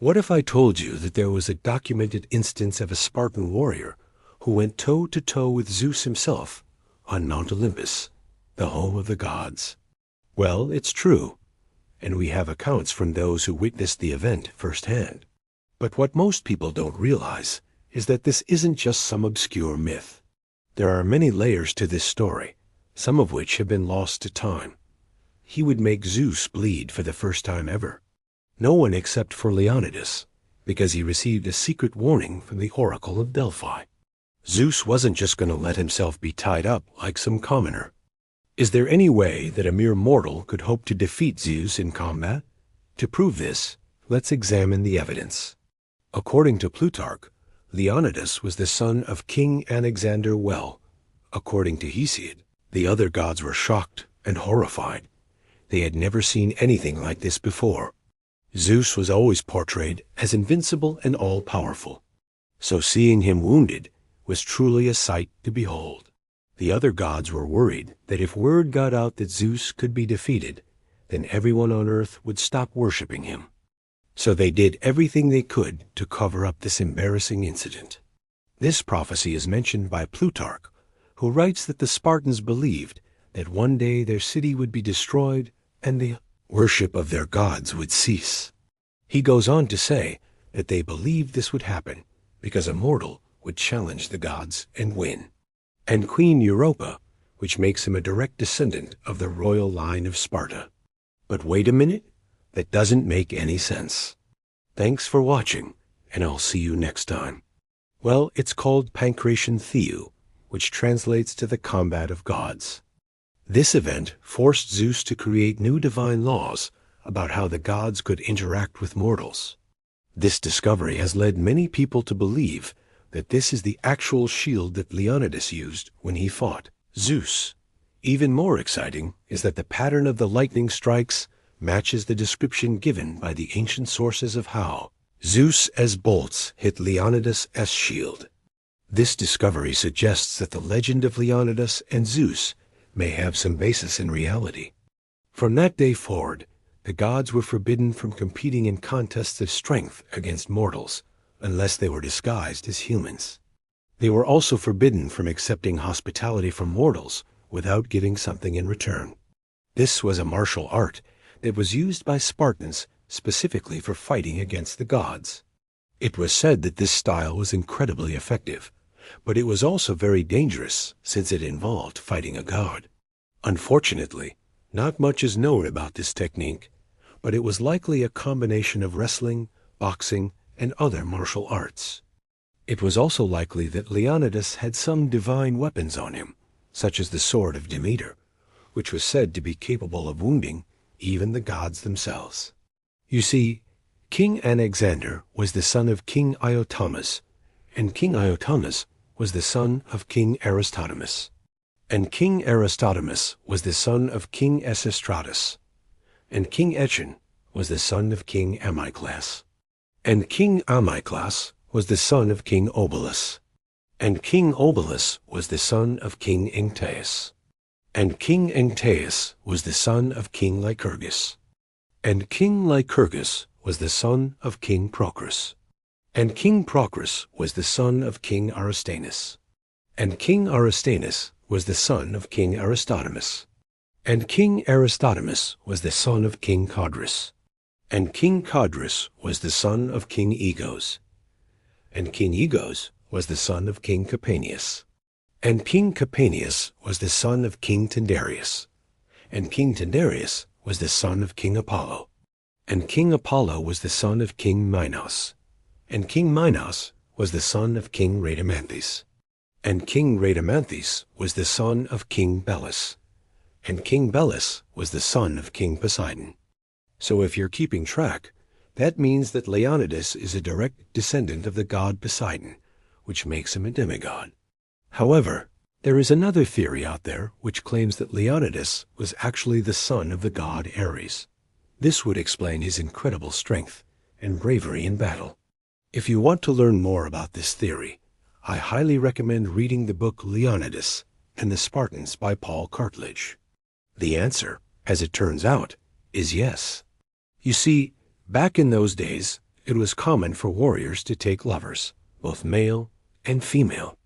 What if I told you that there was a documented instance of a Spartan warrior who went toe-to-toe with Zeus himself on Mount Olympus, the home of the gods? Well, it's true, and we have accounts from those who witnessed the event firsthand. But what most people don't realize is that this isn't just some obscure myth. There are many layers to this story, some of which have been lost to time. He would make Zeus bleed for the first time ever. No one except for Leonidas, because he received a secret warning from the Oracle of Delphi. Zeus wasn't just going to let himself be tied up like some commoner. Is there any way that a mere mortal could hope to defeat Zeus in combat? To prove this, let's examine the evidence. According to Plutarch, Leonidas was the son of King Alexander Well. According to Hesiod, the other gods were shocked and horrified. They had never seen anything like this before. Zeus was always portrayed as invincible and all-powerful, so seeing him wounded was truly a sight to behold. The other gods were worried that if word got out that Zeus could be defeated, then everyone on earth would stop worshiping him. So they did everything they could to cover up this embarrassing incident. This prophecy is mentioned by Plutarch, who writes that the Spartans believed that one day their city would be destroyed and the worship of their gods would cease. He goes on to say that they believed this would happen because a mortal would challenge the gods and win. And Queen Europa, which makes him a direct descendant of the royal line of Sparta. But wait a minute, that doesn't make any sense. Thanks for watching, and I'll see you next time. Well, it's called Pancration Theou, which translates to the combat of gods. This event forced Zeus to create new divine laws about how the gods could interact with mortals. This discovery has led many people to believe that this is the actual shield that Leonidas used when he fought Zeus. Even more exciting is that the pattern of the lightning strikes matches the description given by the ancient sources of how Zeus as bolts hit Leonidas as shield. This discovery suggests that the legend of Leonidas and Zeus may have some basis in reality. From that day forward, the gods were forbidden from competing in contests of strength against mortals, unless they were disguised as humans. They were also forbidden from accepting hospitality from mortals without giving something in return. This was a martial art that was used by Spartans specifically for fighting against the gods. It was said that this style was incredibly effective, but it was also very dangerous since it involved fighting a god. Unfortunately, not much is known about this technique, but it was likely a combination of wrestling, boxing, and other martial arts. It was also likely that Leonidas had some divine weapons on him, such as the sword of Demeter, which was said to be capable of wounding even the gods themselves. You see, King Alexander was the son of King Iotamas, and King Iotamas was the son of King Aristodemus, and King Aristodemus was the son of King Esistratus, and King Echon was the son of King Amyclas, and King Amyclas was the son of King Obalus, and King Obalus was the son of King Enctaeus, and King Enctaeus was the son of King Lycurgus, and King Lycurgus was the son of King Procrus, and King Procrus was the son of King Aristaeus, and King Aristaeus was the son of King Aristodemus, and King Aristodemus was the son of King Codrus, and King Codrus was the son of King Egos, and King Egos was the son of King Capaneus, and King Capaneus was the son of King Tyndareus, and King Tyndareus was the son of King Apollo, and King Apollo was the son of King Minos, and King Minos was the son of King Rhadamanthus, and King Rhadamanthus was the son of King Belus, and King Belus was the son of King Poseidon. So if you're keeping track, that means that Leonidas is a direct descendant of the god Poseidon, which makes him a demigod. However, there is another theory out there which claims that Leonidas was actually the son of the god Ares. This would explain his incredible strength and bravery in battle. If you want to learn more about this theory, I highly recommend reading the book Leonidas and the Spartans by Paul Cartledge. The answer, as it turns out, is yes. You see, back in those days, it was common for warriors to take lovers, both male and female.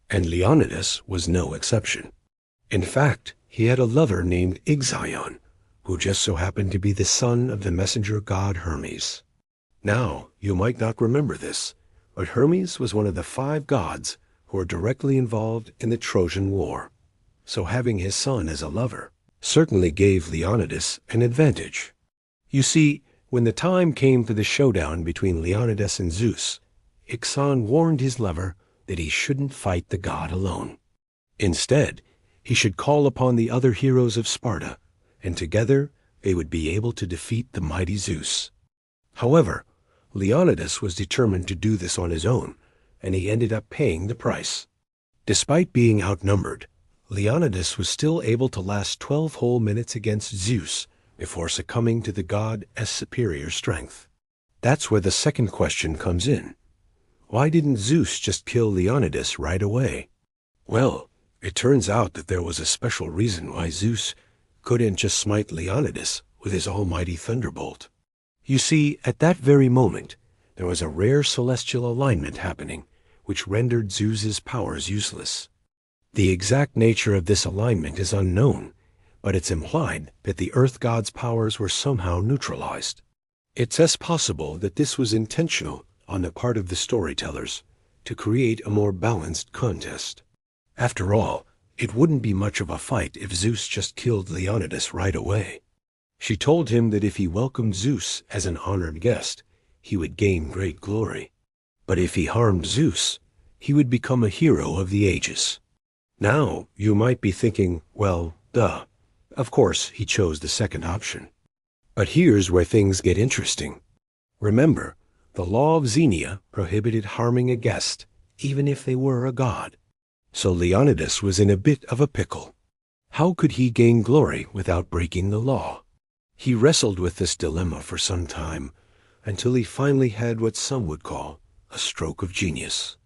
And Leonidas was no exception. In fact, he had a lover named Ixion, who just so happened to be the son of the messenger god Hermes. Now, you might not remember this, but Hermes was one of the 5 gods who were directly involved in the Trojan War. So having his son as a lover certainly gave Leonidas an advantage. You see, when the time came for the showdown between Leonidas and Zeus, Ixion warned his lover that he shouldn't fight the god alone. Instead, he should call upon the other heroes of Sparta, and together they would be able to defeat the mighty Zeus. However, Leonidas was determined to do this on his own, and he ended up paying the price. Despite being outnumbered, Leonidas was still able to last 12 whole minutes against Zeus before succumbing to the god as superior strength. That's where the second question comes in. Why didn't Zeus just kill Leonidas right away? Well, it turns out that there was a special reason why Zeus couldn't just smite Leonidas with his almighty thunderbolt. You see, at that very moment, there was a rare celestial alignment happening, which rendered Zeus's powers useless. The exact nature of this alignment is unknown, but it's implied that the Earth god's powers were somehow neutralized. It's as possible that this was intentional on the part of the storytellers to create a more balanced contest. After all, it wouldn't be much of a fight if Zeus just killed Leonidas right away. She told him that if he welcomed Zeus as an honored guest, he would gain great glory. But if he harmed Zeus, he would become a hero of the ages. Now, you might be thinking, well, duh. Of course, he chose the second option. But here's where things get interesting. Remember, the law of Xenia prohibited harming a guest, even if they were a god. So Leonidas was in a bit of a pickle. How could he gain glory without breaking the law? He wrestled with this dilemma for some time, until he finally had what some would call a stroke of genius.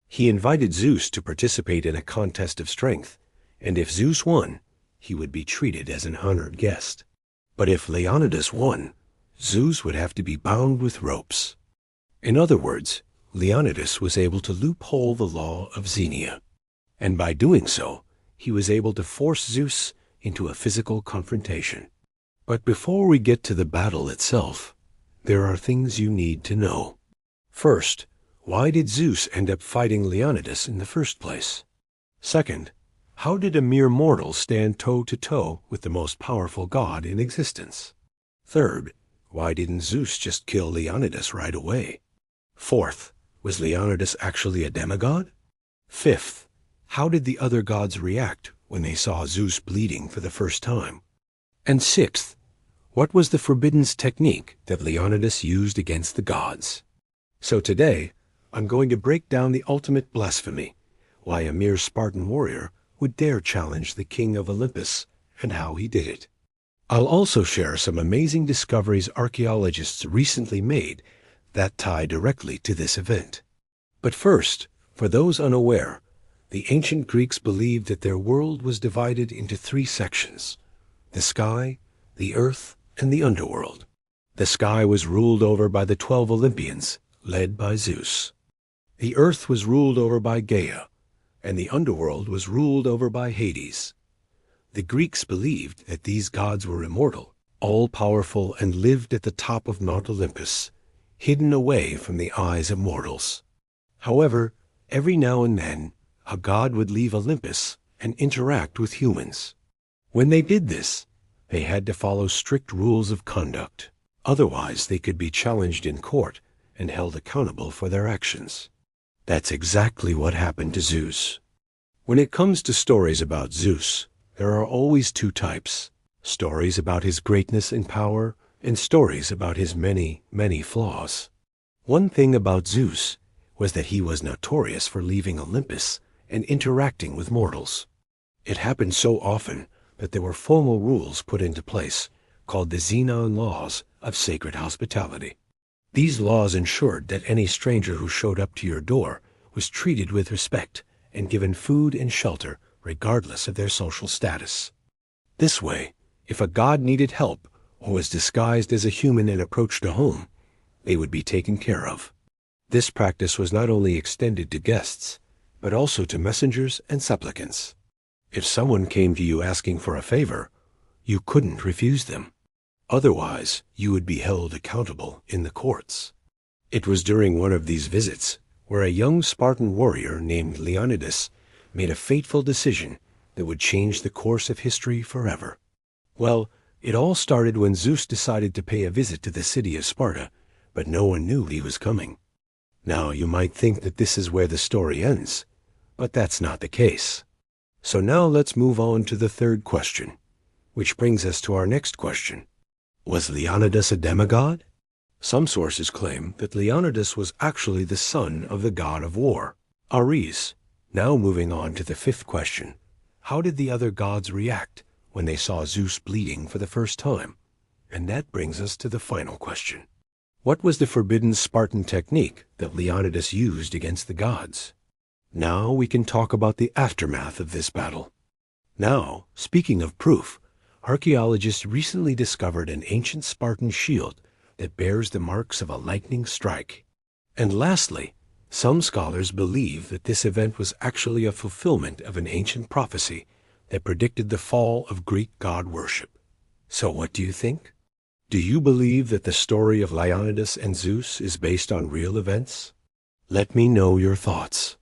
He invited Zeus to participate in a contest of strength, and if Zeus won, he would be treated as an honored guest. But if Leonidas won, Zeus would have to be bound with ropes. In other words, Leonidas was able to loophole the law of Xenia. And by doing so, he was able to force Zeus into a physical confrontation. But before we get to the battle itself, there are things you need to know. First, why did Zeus end up fighting Leonidas in the first place? Second, how did a mere mortal stand toe-to-toe with the most powerful god in existence? Third, why didn't Zeus just kill Leonidas right away? Fourth, was Leonidas actually a demigod? Fifth, how did the other gods react when they saw Zeus bleeding for the first time? And sixth, what was the forbidden technique that Leonidas used against the gods? So today, I'm going to break down the ultimate blasphemy, why a mere Spartan warrior would dare challenge the king of Olympus, and how he did it. I'll also share some amazing discoveries archaeologists recently made that tie directly to this event. But first, for those unaware, the ancient Greeks believed that their world was divided into 3 sections: the sky, the earth, and the underworld. The sky was ruled over by the 12 Olympians, led by Zeus. The earth was ruled over by Gaia, and the underworld was ruled over by Hades. The Greeks believed that these gods were immortal, all-powerful, and lived at the top of Mount Olympus, hidden away from the eyes of mortals. However, every now and then, a god would leave Olympus and interact with humans. When they did this, they had to follow strict rules of conduct. Otherwise, they could be challenged in court and held accountable for their actions. That's exactly what happened to Zeus. When it comes to stories about Zeus, there are always 2 types: stories about his greatness and power, and stories about his many, many flaws. One thing about Zeus was that he was notorious for leaving Olympus and interacting with mortals. It happened so often that there were formal rules put into place called the Xenon laws of sacred hospitality. These laws ensured that any stranger who showed up to your door was treated with respect and given food and shelter regardless of their social status. This way, if a god needed help or was disguised as a human and approached a home, they would be taken care of. This practice was not only extended to guests, but also to messengers and supplicants. If someone came to you asking for a favor, you couldn't refuse them. Otherwise, you would be held accountable in the courts. It was during one of these visits where a young Spartan warrior named Leonidas made a fateful decision that would change the course of history forever. Well, it all started when Zeus decided to pay a visit to the city of Sparta, but no one knew he was coming. Now, you might think that this is where the story ends, but that's not the case. So now let's move on to the third question, which brings us to our next question. Was Leonidas a demigod? Some sources claim that Leonidas was actually the son of the god of war, Ares. Now moving on to the fifth question. How did the other gods react when they saw Zeus bleeding for the first time? And that brings us to the final question. What was the forbidden Spartan technique that Leonidas used against the gods? Now we can talk about the aftermath of this battle. Now, speaking of proof, archaeologists recently discovered an ancient Spartan shield that bears the marks of a lightning strike. And lastly, some scholars believe that this event was actually a fulfillment of an ancient prophecy that predicted the fall of Greek god worship. So what do you think? Do you believe that the story of Leonidas and Zeus is based on real events? Let me know your thoughts.